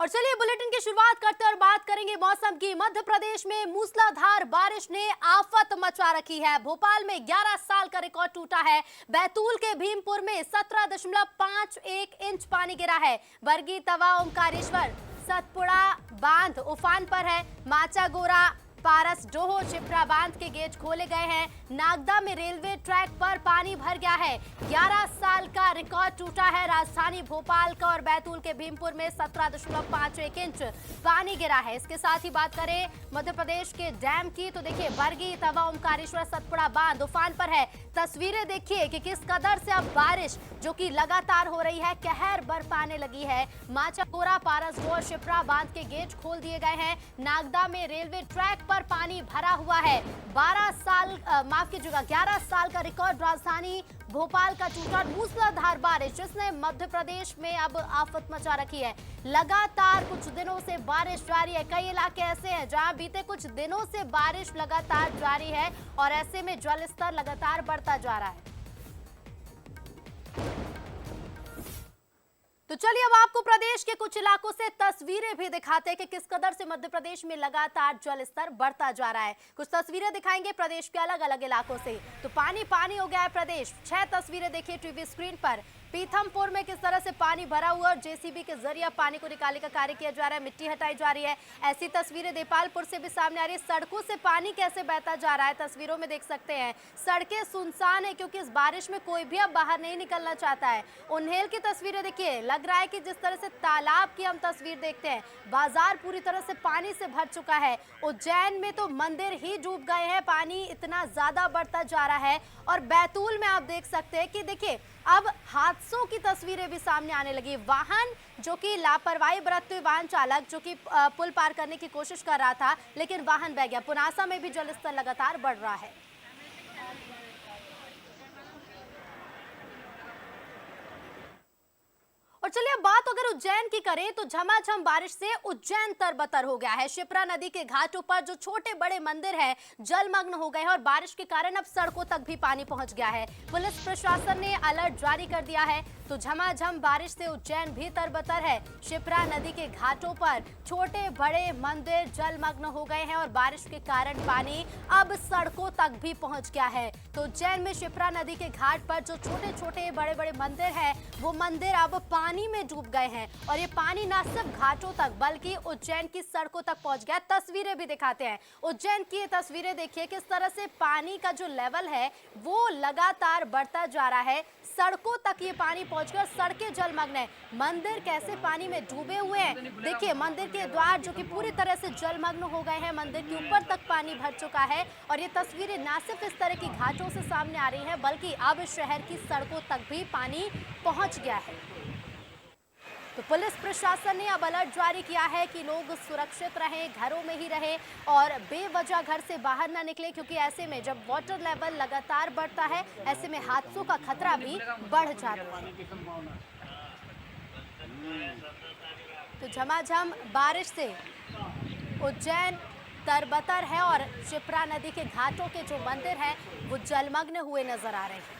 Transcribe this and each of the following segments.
और चलिए बुलेटिन की शुरुआत करते हैं और बात करेंगे मौसम की। मध्य प्रदेश में मूसलाधार बारिश ने आफत मचा रखी है। भोपाल में 11 साल का रिकॉर्ड टूटा है। बैतूल के भीमपुर में 17.51 इंच पानी गिरा है। बरगी, तवा, ओमकारेश्वर, सतपुड़ा बांध उफान पर है। माचागोरा, पारस, डोहो, शिप्रा बांध के गेट खोले गए हैं। नागदा में रेलवे ट्रैक पर पानी भर गया है। 11 साल का रिकॉर्ड टूटा है। राजधानी भोपाल का और बैतूल के भीमपुर में 17.51 इंच पानी गिरा है। इसके साथ ही बात करें मध्य प्रदेश के डैम की तो देखिए बरगी, तवा, ओमकारेश्वर, सतपुड़ा बांध उफान पर है। तस्वीरें देखिए कि किस कदर से अब बारिश जो कि लगातार हो रही है कहर बरपाने लगी है। माचागोरा, पारस, डोहो, शिप्रा बांध के गेट खोल दिए गए हैं। नागदा में रेलवे ट्रैक पर पानी भरा हुआ है। 11 साल का रिकॉर्ड राजधानी भोपाल का टूटा। मूसलाधार बारिश जिसने मध्य प्रदेश में अब आफत मचा रखी है। लगातार कुछ दिनों से बारिश जारी है। कई इलाके ऐसे हैं जहां बीते कुछ दिनों से बारिश लगातार जारी है और ऐसे में जल स्तर लगातार बढ़ता जा रहा है। तो चलिए अब आपको प्रदेश के कुछ इलाकों से तस्वीरें भी दिखाते हैं कि किस कदर से मध्य प्रदेश में लगातार जल स्तर बढ़ता जा रहा है। कुछ तस्वीरें दिखाएंगे प्रदेश के अलग अलग इलाकों से। तो पानी पानी हो गया है प्रदेश। 6 तस्वीरें देखिए टीवी स्क्रीन पर। पीथमपुर में किस तरह से पानी भरा हुआ और जेसीबी के जरिए पानी को निकालने का कार्य किया जा रहा है, मिट्टी हटाई जा रही है। ऐसी तस्वीरें देपालपुर से भी सामने आ रही है। सड़कों से पानी कैसे बहता जा रहा है तस्वीरों में देख सकते हैं। सड़कें सुनसान है क्योंकि इस बारिश में कोई भी अब बाहर नहीं निकलना चाहता है। उन्हेल की तस्वीरें देखिए, लग रहा है कि जिस तरह से तालाब की हम तस्वीर देखते हैं। बाजार पूरी तरह से पानी से भर चुका है। उज्जैन में तो मंदिर ही डूब गए हैं, पानी इतना ज्यादा बढ़ता जा रहा है। और बैतूल में आप देख सकते हैं कि देखिए अब हादसों की तस्वीरें भी सामने आने लगी। वाहन जो कि लापरवाही बरतते हुए वाहन चालक जो कि पुल पार करने की कोशिश कर रहा था लेकिन वाहन बह गया। पुनासा में भी जलस्तर लगातार बढ़ रहा है। और चलिए अब बात अगर उज्जैन की करें तो झमाझम बारिश से उज्जैन तरबतर हो गया है। शिप्रा नदी के घाटों पर जो छोटे बड़े मंदिर हैं जलमग्न हो गए हैं और बारिश के कारण अब सड़कों तक भी पानी पहुंच गया है। पुलिस प्रशासन ने अलर्ट जारी कर दिया है। तो झमाझम बारिश से उज्जैन भी तरबतर है। शिप्रा नदी के घाटों पर छोटे बड़े मंदिर जलमग्न हो गए हैं और बारिश के कारण पानी अब सड़कों तक भी पहुंच गया है। तो उज्जैन में शिप्रा नदी के घाट पर जो छोटे छोटे बड़े बड़े मंदिर हैं वो मंदिर अब पानी में डूब गए हैं और ये पानी न सिर्फ घाटों तक बल्कि उज्जैन की सड़कों तक पहुंच गया। तस्वीरें भी दिखाते हैं। उज्जैन की ये तस्वीरें देखिए किस तरह से पानी का जो लेवल है वो लगातार बढ़ता जा रहा है। सड़कों तक ये पानी पहुंचकर सड़कें जलमग्न है। मंदिर कैसे पानी में डूबे हुए हैं देखिए। मंदिर के द्वार जो कि पूरी तरह से जलमग्न हो गए हैं, मंदिर के ऊपर तक पानी भर चुका है। और ये तस्वीरें न सिर्फ इस तरह की घाटों से सामने आ रही हैं बल्कि अब शहर की सड़कों तक भी पानी पहुंच गया है। तो पुलिस प्रशासन ने अब अलर्ट जारी किया है कि लोग सुरक्षित रहें, घरों में ही रहें और बेवजह घर से बाहर ना निकलें क्योंकि ऐसे में जब वाटर लेवल लगातार बढ़ता है ऐसे में हादसों का खतरा भी बढ़ जाता है। तो झमाझम बारिश से उज्जैन तरबतर है और शिप्रा नदी के घाटों के जो मंदिर हैं वो जलमग्न हुए नजर आ रहे हैं।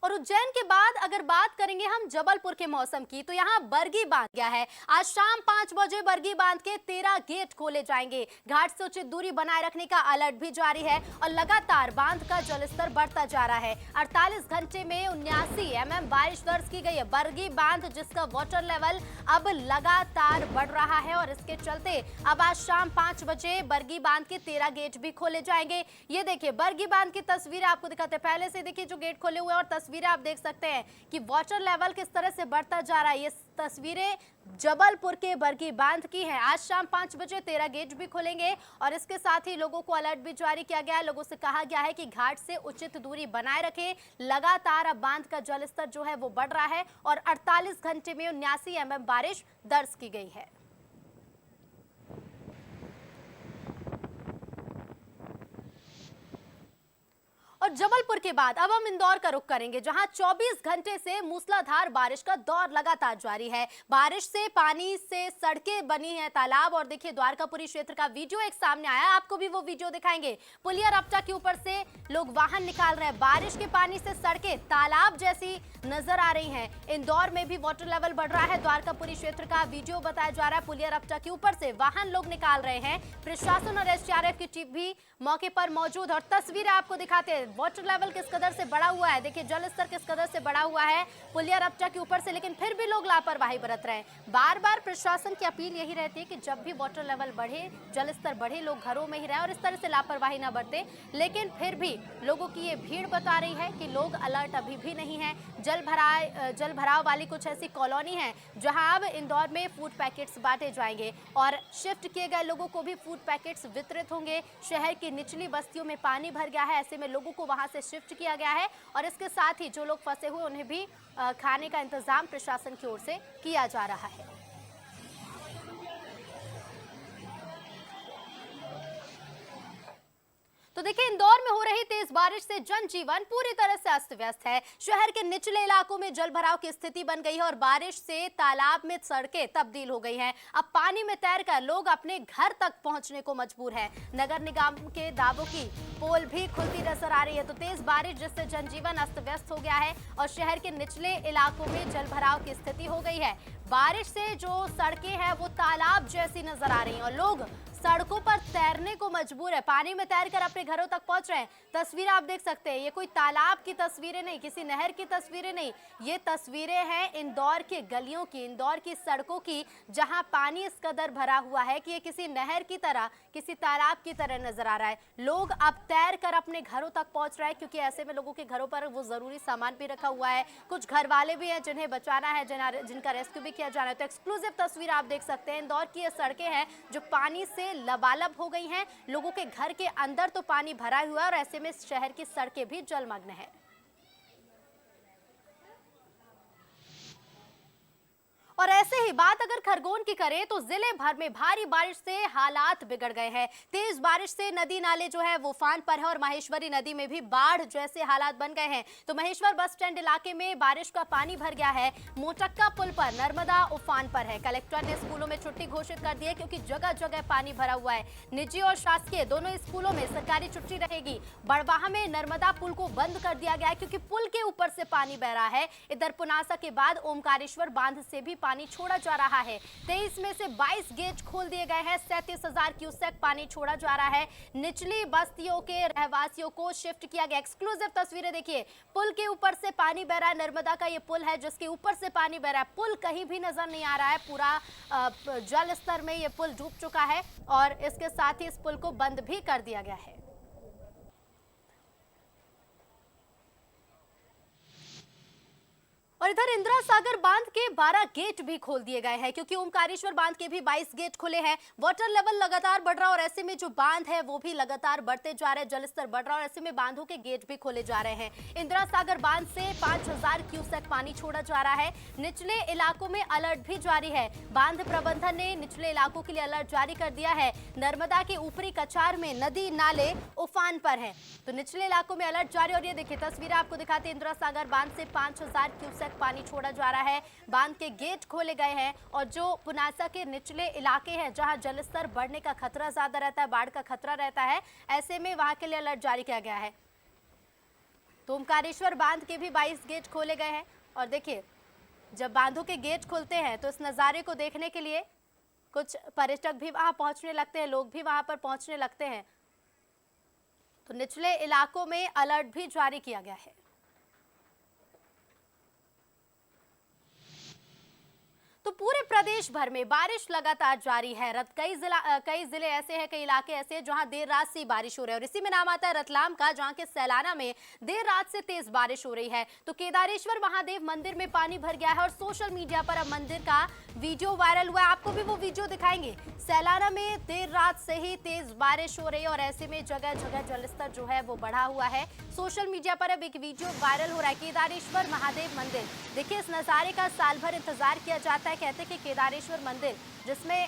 और उज्जैन के बाद अगर बात करेंगे हम जबलपुर के मौसम की तो यहाँ बरगी बांध गया है। आज शाम 5 बजे बरगी बांध के 13 गेट खोले जाएंगे। घाट से उचित दूरी बनाए रखने का अलर्ट भी जारी है और लगातार बांध का जलस्तर बढ़ता जा रहा है। 48 घंटे में 79 mm बारिश दर्ज की गई है। बरगी बांध जिसका वाटर लेवल अब लगातार बढ़ रहा है और इसके चलते अब आज शाम 5 बजे बरगी बांध के 13 गेट भी खोले जाएंगे। ये देखिए बरगी बांध की तस्वीर आपको दिखाते हैं। पहले से देखिए जो गेट खोले हुए और तस्वीरें आप देख सकते हैं कि वाटर लेवल किस तरह से बढ़ता जा रहा है। ये तस्वीरें जबलपुर के बरगी बांध की हैं। आज शाम 5 बजे 13 गेट भी खुलेंगे और इसके साथ ही लोगों को अलर्ट भी जारी किया गया है। लोगों से कहा गया है कि घाट से उचित दूरी बनाए रखें। लगातार अब बांध का जलस्तर जो है वो बढ़ रहा है और 48 घंटे में 79 mm बारिश दर्ज की गई है। और जबलपुर के बाद अब हम इंदौर का रुख करेंगे, जहां 24 घंटे से मूसलाधार बारिश का दौर लगातार जारी है। बारिश से पानी से सड़कें बनी हैं, तालाब, और देखिए द्वारकापुरी क्षेत्र का वीडियो एक सामने आया, आपको भी वो वीडियो दिखाएंगे। पुलिया रपटा के ऊपर से लोग वाहन निकाल रहे हैं, बारिश के पानी से सड़कें तालाब जैसी नजर आ रही हैं। इंदौर में भी वाटर लेवल बढ़ रहा है, द्वारकापुरी क्षेत्र का वीडियो बताया जा रहा है। पुलिया रपटा के ऊपर से वाहन लोग निकाल रहे हैं, प्रशासन और एसडीआरएफ की टीम भी मौके पर मौजूद, और तस्वीरें आपको दिखाते हैं वाटर लेवल किस कदर से बढ़ा हुआ है। देखिए जल स्तर किस कदर से बढ़ा हुआ है पुलिया रपटा के ऊपर से, लेकिन फिर भी लोग लापरवाही बरत रहे हैं। बार बार प्रशासन की अपील यही रहती है कि जब भी वाटर लेवल बढ़े, जल स्तर बढ़े, लोग घरों में ही रहें और इस तरह से लापरवाही ना बरतें, लेकिन फिर भी लोगों की ये भीड़ बता रही है कि लोग अलर्ट अभी भी नहीं है। जल भराव वाली कुछ ऐसी कॉलोनी है जहां अब इंदौर में फूड पैकेट्स बांटे जाएंगे और शिफ्ट किए गए लोगों को भी फूड पैकेट्स वितरित होंगे। शहर की निचली बस्तियों में पानी भर गया है, ऐसे में लोगों को वहां से शिफ्ट किया गया है और इसके साथ ही जो लोग फंसे हुए उन्हें भी खाने का इंतजाम प्रशासन की ओर से किया जा रहा है। तो देखिए इंदौर में हो रही तेज बारिश से जनजीवन पूरी तरह से अस्त व्यस्त है। शहर के निचले इलाकों में जल भराव की स्थिति बन गई है और बारिश से तालाब में सड़कें तब्दील हो गई हैं। अब पानी में तैरकर लोग अपने घर तक पहुंचने को मजबूर हैं। नगर निगम के दावों की पोल भी खुलती नजर आ रही है। तो तेज बारिश जिससे जनजीवन अस्त व्यस्त हो गया है और शहर के निचले इलाकों में जल भराव की स्थिति हो गई है। बारिश से जो सड़कें हैं वो तालाब जैसी नजर आ रही हैं और लोग सड़कों पर तैरने को मजबूर है, पानी में तैरकर अपने घरों तक पहुंच रहे हैं। तस्वीर आप देख सकते हैं, ये कोई तालाब की तस्वीरें नहीं, किसी नहर की तस्वीरें नहीं, ये तस्वीरें हैं इंदौर के गलियों की, इंदौर की सड़कों की, जहां पानी इस कदर भरा हुआ है कि ये किसी नहर की तरह, किसी तालाब की तरह नजर आ रहा है। लोग अब तैर कर अपने घरों तक पहुंच रहे हैं क्योंकि ऐसे में लोगों के घरों पर वो जरूरी सामान भी रखा हुआ है। कुछ घर वाले भी हैं जिन्हें बचाना है, जिनका रेस्क्यू भी किया जाना है। तो एक्सक्लूसिव तस्वीर आप देख सकते हैं, इंदौर की ये सड़कें हैं जो पानी से लबालब हो गई हैं। लोगों के घर के अंदर तो पानी भरा हुआ है और ऐसे में शहर की सड़कें भी जलमग्न है। और ऐसे ही बात अगर खरगोन की करें तो जिले भर में भारी बारिश से हालात बिगड़ गए हैं। तेज बारिश से नदी नाले जो है वो उफान पर है और माहेश्वरी नदी में भी बाढ़ जैसे हालात बन गए हैं। तो महेश्वर बस स्टैंड इलाके में बारिश का पानी भर गया है। मोटक्का पुल पर नर्मदा उफान पर है। कलेक्टर ने स्कूलों में छुट्टी घोषित कर दी है क्योंकि जगह जगह पानी भरा हुआ है। निजी और शासकीय दोनों स्कूलों में सरकारी छुट्टी रहेगी। बड़वाह में नर्मदा पुल को बंद कर दिया गया है क्योंकि पुल के ऊपर से पानी बह रहा है। इधर पुनासा के बाद ओमकारेश्वर बांध से भी पानी छोड़ा जा रहा है। 23 में से 22 गेट खोल दिए गए हैं। 37,000 क्यूसेक पानी छोड़ा जा रहा है। निचली बस्तियों के रहवासियों को शिफ्ट किया गया। एक्सक्लूसिव तस्वीरें देखिए, पुल के ऊपर से पानी बह रहा है। नर्मदा का ये पुल है जिसके ऊपर से पानी बह रहा है। पुल कहीं भी नजर नहीं आ रहा है, पूरा जल स्तर में ये पुल डूब चुका है और इसके साथ ही इस पुल को बंद भी कर दिया गया है। और इधर इंदिरा सागर बांध के 12 गेट भी खोल दिए गए हैं क्योंकि ओमकारेश्वर बांध के भी 22 गेट खुले हैं। वाटर लेवल लगातार बढ़ रहा है और ऐसे में जो बांध है वो भी लगातार बढ़ते जा रहे हैं, जलस्तर बढ़ रहा है और ऐसे में बांधों के गेट भी खोले जा रहे हैं। इंदिरा सागर बांध से 5,000 क्यूसेक पानी छोड़ा जा रहा है। निचले इलाकों में अलर्ट भी जारी है। बांध प्रबंधन ने निचले इलाकों के लिए अलर्ट जारी कर दिया है। नर्मदा के ऊपरी कछार में नदी नाले उफान पर है, तो निचले इलाकों में अलर्ट जारी। और ये देखिए तस्वीरें आपको दिखाते हैं, इंदिरा सागर बांध से 5,000 क्यूसेक पानी छोड़ा जा रहा है। बांध के गेट खोले गए हैं और जो पुनासा के निचले इलाके हैं जहां जलस्तर बढ़ने का खतरा ज्यादा रहता है, बाढ़ का खतरा रहता है, ऐसे में वहां के लिए अलर्ट जारी किया गया है। तो ओमकारेश्वर बांध के भी 22 गेट खोले गए हैं और देखिए जब बांधों के गेट खुलते हैं तो इस नज़ारे को देखने के लिए कुछ पर्यटक भी वहां पहुंचने लगते हैं, लोग भी वहां पर पहुंचने लगते हैं। तो निचले इलाकों में अलर्ट भी जारी किया गया है। तो पूरे प्रदेश भर में बारिश लगातार जारी है। कई जिले ऐसे हैं, कई इलाके ऐसे हैं जहां देर रात से बारिश हो रही है और इसी में नाम आता है रतलाम का, जहां के सैलाना में देर रात से तेज बारिश हो रही है। तो केदारेश्वर महादेव मंदिर में पानी भर गया है और सोशल मीडिया पर अब मंदिर का वीडियो वायरल हुआ है। आपको भी वो वीडियो दिखाएंगे। सैलाना में देर रात से ही तेज बारिश हो रही है और ऐसे में जगह जगह जलस्तर जो है वो बढ़ा हुआ है। सोशल मीडिया पर अब एक वीडियो वायरल हो रहा है। केदारेश्वर महादेव मंदिर, देखिए इस नज़ारे का साल भर इंतजार किया जाता है। कहते हैं कि केदारेश्वर केदारेश्वर मंदिर, जिसमें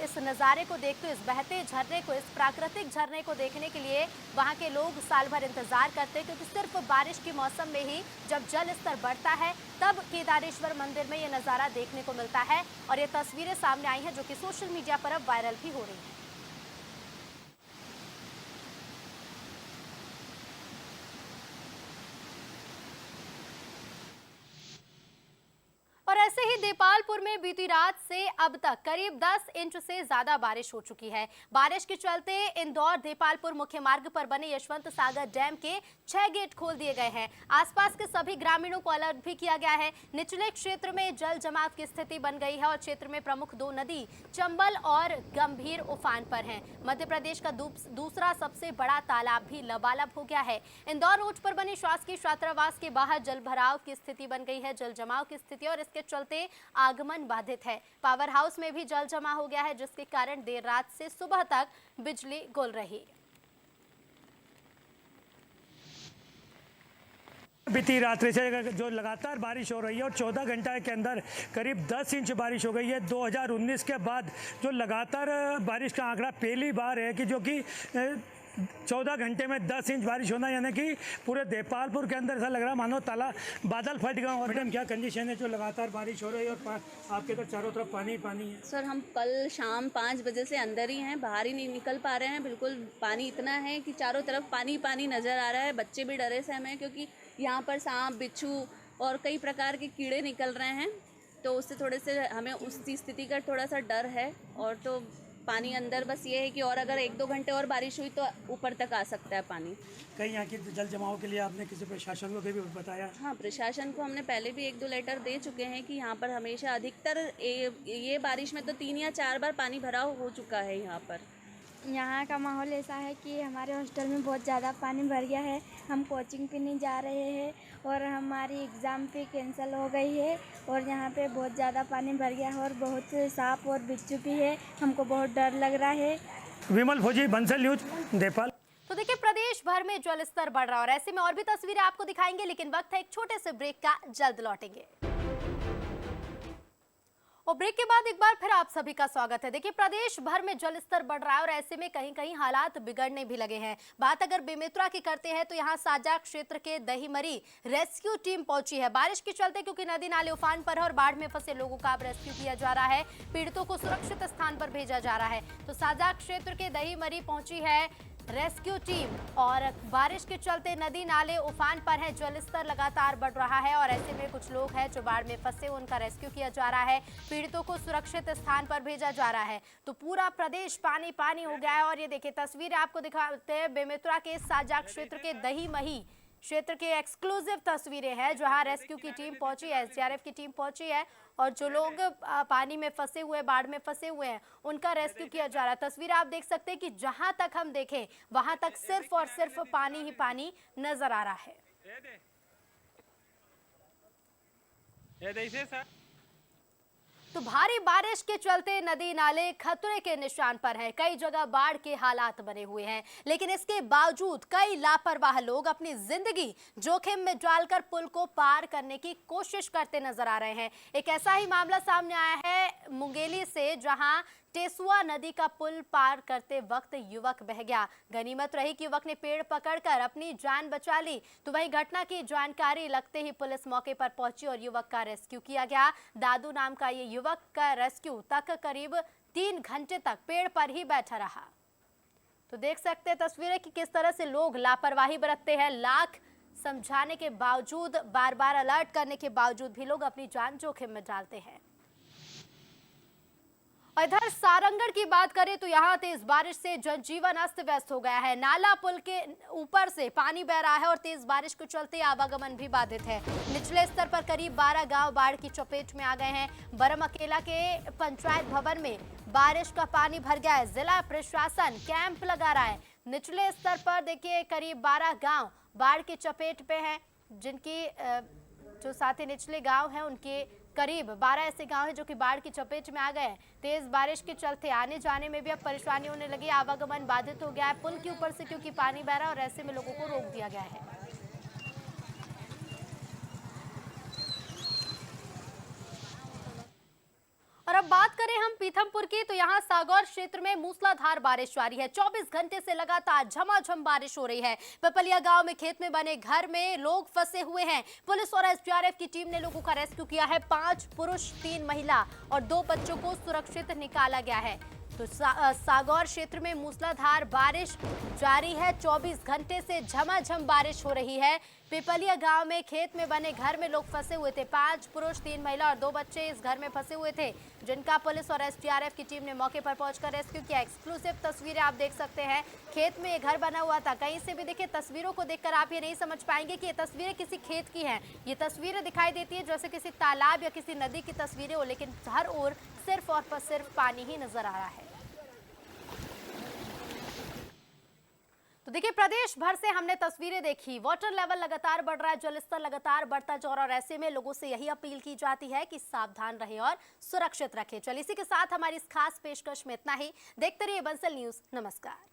इस नज़ारे को देखते हुए, इस बहते झरने को, इस प्राकृतिक झरने को देखने के लिए वहां के लोग साल भर इंतजार करते हैं, क्योंकि सिर्फ बारिश के मौसम में ही जब जल स्तर बढ़ता है तब केदारेश्वर मंदिर में ये नज़ारा देखने को मिलता है। और ये तस्वीरें सामने आई हैं जो कि सोशल मीडिया पर अब वायरल भी हो रही हैं। और ऐसे ही देपालपुर में बीती रात से अब तक करीब 10 इंच से ज्यादा बारिश हो चुकी है। बारिश के चलते इंदौर देपालपुर मुख्य मार्ग पर बने यशवंत सागर डैम के 6 गेट खोल दिए गए हैं। आसपास के सभी ग्रामीणों को अलर्ट भी किया गया है। निचले क्षेत्र में जल जमाव की स्थिति बन गई है और क्षेत्र में प्रमुख 2 नदी चंबल और गंभीर उफान पर हैं। मध्य प्रदेश का दूसरा सबसे बड़ा तालाब भी लबालब हो गया है। इंदौर रोड पर बने शासकीय छात्रावास के बाहर जल भराव की स्थिति बन गई है। जल जमाव की स्थिति और इसके चलते आगमन बाधित है। पावर हाउस में भी जल जमा हो गया है, जिसके कारण देर रात से सुबह तक बिजली गुल रही। बीती रात्रि से जो लगातार बारिश हो रही है और 14 घंटे के अंदर करीब 10 इंच बारिश हो गई है। 2019 के बाद जो लगातार बारिश का आंकड़ा पहली बार है कि जो कि 14 घंटे में 10 इंच बारिश होना, यानी कि पूरे देपालपुर के अंदर ऐसा लग रहा है मानो बादल फट गए। और मैडम क्या कंडीशन है जो लगातार बारिश हो रही है और आपके तो चारों तरफ पानी पानी है? सर हम कल शाम 5 बजे से अंदर ही हैं, बाहर ही नहीं निकल पा रहे हैं। बिल्कुल पानी इतना है कि चारों तरफ पानी पानी नज़र आ रहा है। बच्चे भी डरे सहमे हैं क्योंकि यहाँ पर सांप बिच्छू और कई प्रकार के कीड़े निकल रहे हैं, तो उससे थोड़े से हमें उस स्थिति का थोड़ा सा डर है। और तो पानी अंदर बस ये है कि और अगर 1-2 घंटे और बारिश हुई तो ऊपर तक आ सकता है पानी। कहीं यहाँ की जल जमाव के लिए आपने किसी प्रशासन को भी बताया? हाँ, प्रशासन को हमने पहले भी 1-2 लेटर दे चुके हैं कि यहाँ पर हमेशा अधिकतर ये बारिश में तो 3 या 4 बार पानी भराव हो चुका है यहाँ पर। यहाँ का माहौल ऐसा है कि हमारे हॉस्टल में बहुत ज़्यादा पानी भर गया है। हम कोचिंग पे नहीं जा रहे हैं और हमारी एग्ज़ाम भी कैंसिल हो गई है और यहाँ पे बहुत ज़्यादा पानी भर गया है और बहुत सांप और बिच्छू भी है। हमको बहुत डर लग रहा है। विमल भोजी, बंसल न्यूज, देपाल। तो देखिए, प्रदेश भर में जल स्तर बढ़ रहा है और ऐसे में और भी तस्वीरें आपको दिखाएंगे, लेकिन वक्त है एक छोटे से ब्रेक का। जल्द लौटेंगे और ब्रेक के बाद एक बार फिर आप सभी का स्वागत है। देखिए, प्रदेश भर में जल स्तर बढ़ रहा है और ऐसे में कहीं कहीं हालात बिगड़ने भी लगे हैं। बात अगर बेमेतरा की करते हैं तो यहाँ साजा क्षेत्र के दहीमरी रेस्क्यू टीम पहुंची है। बारिश के चलते क्योंकि नदी नाले उफान पर है और बाढ़ में फंसे लोगों का अब रेस्क्यू किया जा रहा है। पीड़ितों को सुरक्षित स्थान पर भेजा जा रहा है। तो साजा क्षेत्र के दहीमरी पहुंची है रेस्क्यू टीम और बारिश के चलते नदी नाले उफान पर है। जल स्तर लगातार बढ़ रहा है और ऐसे में कुछ लोग हैं जो बाढ़ में फंसे, उनका रेस्क्यू किया जा रहा है। पीड़ितों को सुरक्षित स्थान पर भेजा जा रहा है। तो पूरा प्रदेश पानी पानी हो गया है। और ये देखिए, तस्वीरें आपको दिखाते हैं बेमेतरा के साजा क्षेत्र के दहीमही क्षेत्र के एक्सक्लूसिव तस्वीरें हैं, जहां रेस्क्यू की टीम पहुंची है, एसडीआरएफ की टीम पहुंची है और जो लोग पानी में फंसे हुए, बाढ़ में फंसे हुए हैं, उनका रेस्क्यू किया जा रहा है। तस्वीर आप देख सकते हैं कि जहां तक हम देखें वहां तक सिर्फ और सिर्फ पानी ही पानी नजर आ रहा है। तो भारी बारिश के चलते नदी नाले खतरे के निशान पर है। कई जगह बाढ़ के हालात बने हुए हैं, लेकिन इसके बावजूद कई लापरवाह लोग अपनी जिंदगी जोखिम में डालकर पुल को पार करने की कोशिश करते नजर आ रहे हैं। एक ऐसा ही मामला सामने आया है मुंगेली से, जहां टेसुआ नदी का पुल पार करते वक्त युवक बह गया। गनीमत रही कि युवक ने पेड़ पकड़कर अपनी जान बचा ली। तो वही घटना की जानकारी लगते ही पुलिस मौके पर पहुंची और युवक का रेस्क्यू किया गया। दादू नाम का ये युवक का रेस्क्यू तक करीब 3 घंटे तक पेड़ पर ही बैठा रहा। तो देख सकते हैं तस्वीरें कि किस तरह से लोग लापरवाही बरतते हैं। लाख समझाने के बावजूद, बार बार अलर्ट करने के बावजूद भी लोग अपनी जान जोखिम में डालते हैं। और इधर सारंगढ़ की बात करें तो यहाँ तेज बारिश से जनजीवन अस्त व्यस्त हो गया है। नाला पुल के ऊपर से पानी बह रहा है और तेज बारिश के चलते आवागमन भी बाधित है। निचले स्तर पर करीब 12 गांव बाढ़ की चपेट में आ गए हैं। बरमकेला के पंचायत भवन में बारिश का पानी भर गया है। जिला प्रशासन कैंप लगा रहा है। निचले स्तर पर देखिए करीब 12 गाँव बाढ़ की चपेट पे हैं, जिनकी जो साथ ही निचले गांव हैं उनके करीब 12 ऐसे गांव हैं जो कि बाढ़ की चपेट में आ गए हैं। तेज बारिश के चलते आने जाने में भी अब परेशानी होने लगी। आवागमन बाधित हो गया है पुल के ऊपर से, क्योंकि पानी बह रहा है और ऐसे में लोगों को रोक दिया गया है। और अब अब बात करें हम पीथमपुर की, तो यहाँ सागौर क्षेत्र में मूसलाधार बारिश जारी है। 24 घंटे से लगातार झमाझम बारिश हो रही है। पिपलिया गांव में खेत में बने घर में लोग फंसे हुए हैं। पुलिस और एसडीआरएफ की टीम ने लोगों का रेस्क्यू किया है। 5 पुरुष 3 महिला और 2 बच्चों को सुरक्षित निकाला गया है। तो सागौर क्षेत्र में मूसलाधार बारिश जारी है। 24 घंटे से झमाझम बारिश हो रही है। पिपलिया गांव में खेत में बने घर में लोग फंसे हुए थे। 5 पुरुष 3 महिला और 2 बच्चे इस घर में फंसे हुए थे, जिनका पुलिस और एसडीआरएफ की टीम ने मौके पर पहुंचकर रेस्क्यू किया। एक्सक्लूसिव तस्वीरें आप देख सकते हैं। खेत में ये घर बना हुआ था। कहीं से भी देखिए, तस्वीरों को देखकर आप ये नहीं समझ पाएंगे कि ये तस्वीरें किसी खेत की हैं। ये तस्वीरें दिखाई देती है जैसे किसी तालाब या किसी नदी की तस्वीरें हो, लेकिन हर ओर सिर्फ और सिर्फ पानी ही नजर आ रहा है। तो देखिए, प्रदेश भर से हमने तस्वीरें देखी। वाटर लेवल लगातार बढ़ रहा है, जलस्तर लगातार बढ़ता जा रहा है और ऐसे में लोगों से यही अपील की जाती है कि सावधान रहें और सुरक्षित रखें। चलिए, इसी के साथ हमारी इस खास पेशकश में इतना ही। देखते रहिए बंसल न्यूज। नमस्कार।